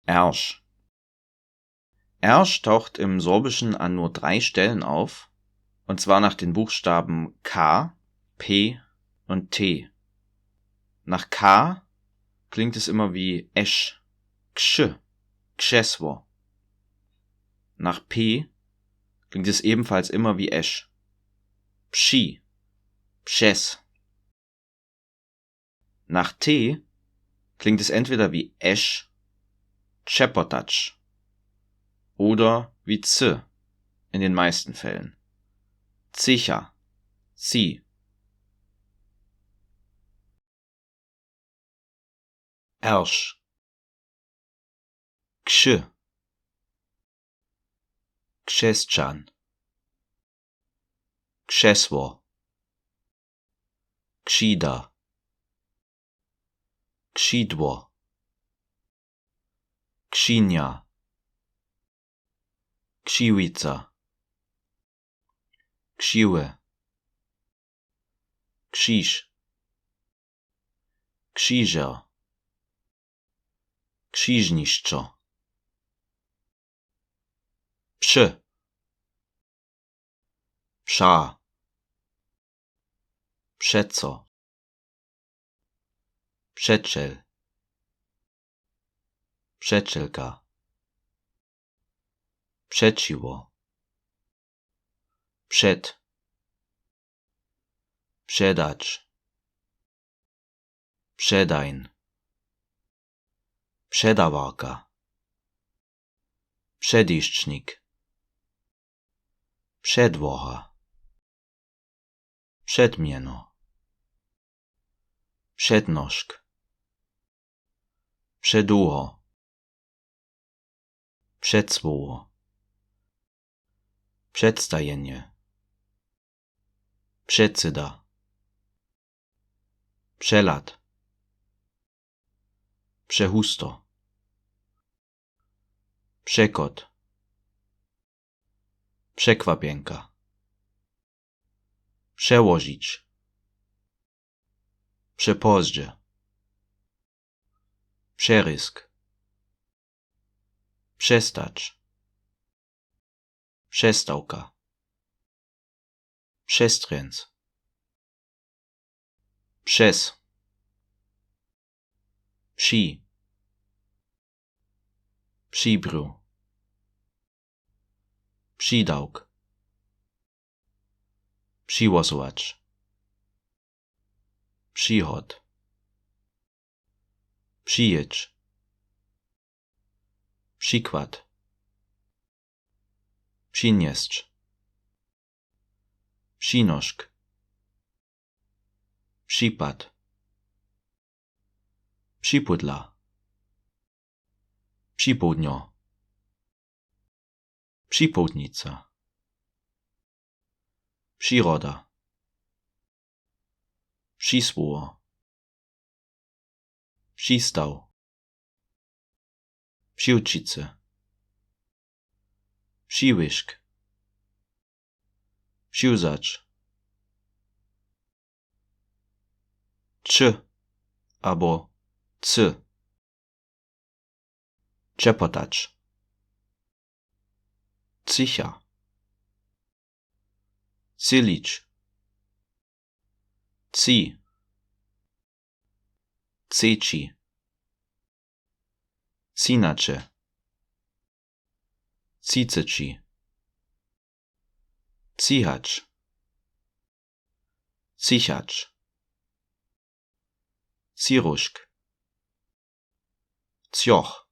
Ersch. Ersch taucht im Sorbischen an nur 3 Stellen auf, und zwar nach den Buchstaben K, P und T. Nach K klingt es immer wie Esch, Ksch, Krzesło. Nach P klingt es ebenfalls immer wie Esch, Psi, Pszes. Nach T klingt es entweder wie Esch, Trzepotacz oder wie Z in den meisten Fällen. Zicha, Zi. Ersch. Krzy. Krzeszczan. Krzesło. Krzida. Krzidło. Krzynia. Krzywica. Krzyły. Krzyż. Krzyżer. Krzyżniszczo. Pszy. Psza. Przeco. Przeczel. Przeczelka. Przeciwo. Przed. Przedacz. Przedajn. Przedawarka. Przediszcznik. Przedwocha. Przedmieno. Przednożk. Przeducho. Przedsłowo. Przedstajenie. Przedsyda. Przelat. Przehusto. Przekot. Przekwapienka. Przełożyć. Przepozdże. Przerysk. Przestacz. Przestałka. Przestręc. Przez. Psi. Psibru. Psidałk. Psiłosowacz. Psihod. Psijecz. Przykład. Przynieść. Przynoszk. Przypad. Przypudla. Przypołdnio. Przypołdnica. Przyroda. Przysłowo. Przystał. Przyłcice. Przyłyszk. Przyłzacz. Czy albo c. Trzepotacz. Cicha. Cylicz. Ci. Ceci. Cinacze. Ciceci. Cichacz. Cichacz. Ciruszk. Cioch.